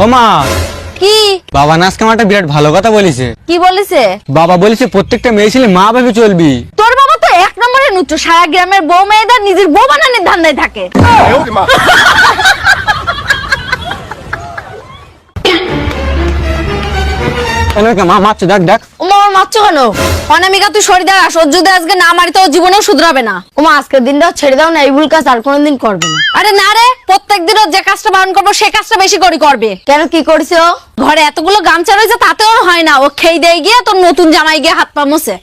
ও মা, কি বাবা না আজকে আমার একটা বিরাট ভালো কথা বলেছে। কি বলেছে? বাবা বলেছে প্রত্যেকটা মেয়ে ছেলে মা ভেবে চলবি। তোর বাবা তো এক নম্বরে নুচ্ছ, সারা গ্রামের বউ মেয়েদের নিজের বউ বানানোর ধান্দায় থাকে। মা মারছে, দেখ দেখ। ওমা আমার মারছো কেন? অনামিকা তুই সরে দাঁড়া, সহ্য যদি আজকে না মারি তো জীবনেও শুধরাবে না। ওমা আজকের দিনটাও ছেড়ে দাও না, এই ভুল কাজ আর কোনোদিন করবে না। আরে না রে, প্রত্যেকদিন যে কাজটা বারণ করবো সে কাজটা বেশি করে করবে। কেন, কি করেছে ও? ঘরে এতগুলো গামছা রয়েছে তাতেও হয় না, ও খেয়ে দিয়ে গিয়ে তোর নতুন জামাই গিয়ে হাত পা মোছে।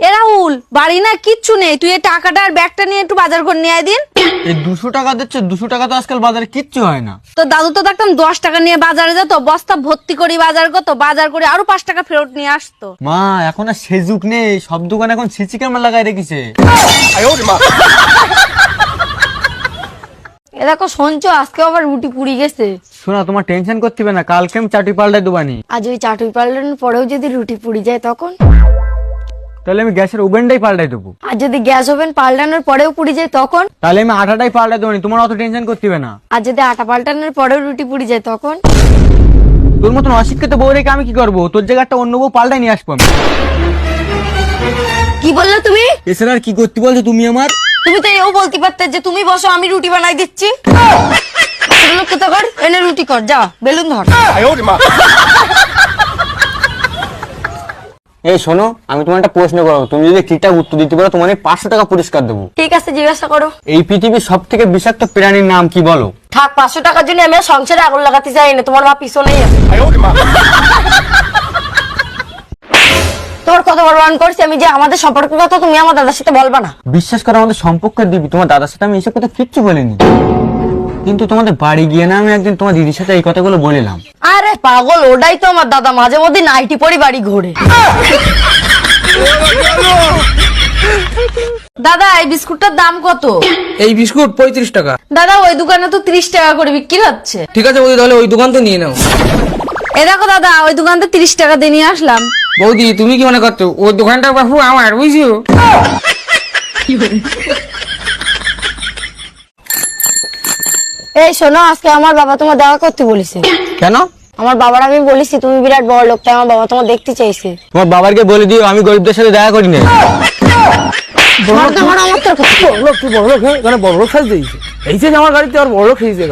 এ রাহুল, বাড়ি না কিচ্ছু নেই, তুই এই টাকাটা আর ব্যাগটা নিয়ে একটু বাজার করে নিয়ে আয় দিন। এই 200 টাকা দিচ্ছে, 200 টাকা তো আজকাল বাজারে কিচ্ছু হয় না। তো দাদু তো দেখতাম 10 টাকা নিয়ে বাজারে যেত, বস্তা ভর্তি করে বাজার করতো, বাজার করে আরো 5 টাকা ফেরত নিয়ে আসতো। মা এখন আর সে যুগ নেই, সব দোকানে এখন সিসি ক্যামেরা লাগাই রেখেছে। এ দেখো শুনছো, আজকে আবার রুটি পুড়ি গেছে। শোনা, তোমার টেনশন করতে হবে না, কালকে আমি চাটুই পাল্টাই দেবানি। আজ ওই চাটুই পাল্টানোর পরেও যদি রুটি পুড়ি যায় তখন? তাহলে আমি গ্যাসের ওভেনটাই পাল্টাই দেবো। আর যদি গ্যাস ওভেন পাল্টানোর পরেও পুড়ি যায় তখন? তাহলে আমি আটাটাই পাল্টাই দেবানি, তোমার অত টেনশন করতে হবে না। আর যদি আটা পাল্টানোর পরেও রুটি পুড়ি যায় তখন? তোর মতন অশিক্ষিত বউ রেখে আমি কি করবো? তোর জায়গাটা অন্য বউ পাল্টাই নিয়ে আসবো আমি। কি বললে তুমি? এছাড়া আর কি করতে বলছো তুমি আমার? তুমি তো এও বলতে পারতে যে তুমি বসো আমি রুটি বানাই দিচ্ছি। কোথা কর, এনে রুটি কর, যা বেলুন ধর। এই শোনো, আমি তোমার একটা প্রশ্ন করবো, তুমি যদি ঠিকঠাক উত্তর দিতে পারো তোমার 500 টাকা পুরস্কার দেবো। ঠিক আছে, জিজ্ঞাসা করো। এই পৃথিবীর সব থেকে বিষাক্ত প্রাণীর নাম কি বলো? থাক, 500 টাকার জন্য আমি সংসারে আগুন লাগাতে চাই না, তোমার মা পিছনেই আছে। তোর কত বড় বান করছি আমি যে আমাদের সম্পর্কের কথা তুমি আমার দাদার সাথে বলবা না। বিশ্বাস করো, আমাদের সম্পর্কের দিবি, তোমার দাদার সাথে আমি এসব কথা কিচ্ছু বলিনি, কিন্তু তোমাদের বাড়ি গিয়ে না আমি একদিন তোমার দিদির সাথে এই কথাগুলো বলিলাম। আরে পাগল, ওটাই তো আমার দাদা মাঝে মধ্যে নাইটি পরি বাড়ি ঘোরে। দাদা এই বিস্কুটটার দাম কত? এই বিস্কুট 35 টাকা। দাদা ওই দোকানে তো 30 টাকা করে বিক্রি হচ্ছে। ঠিক আছে বৌদি, তাহলে ওই দোকান তো নিয়ে নাও। এ দেখো দাদা, ওই দোকান তো 30 টাকা দিয়ে নিয়ে আসলাম। বৌদি তুমি কি মনে করছো ওই দোকানটা বাপু আমার, বুঝছো? এই শোনো, আজকে আমার বাবা তোমার দেখা করতে বলেছে। কেন? আমার বাবার আমি বলেছি তুমি বিরাট বড় লোক, তাই আমার বাবা তোমার দেখতে চাইছে। তোমার বাবাকে বলে দিও আমি গরিবদের সাথে দেখা করি না। বড় লোক, তুই বড় লোক, হ্যাঁ? বড় লোক সাজ দিয়েছে, এই যে আমার গাড়িতে আর বড় লোক খেয়েছে।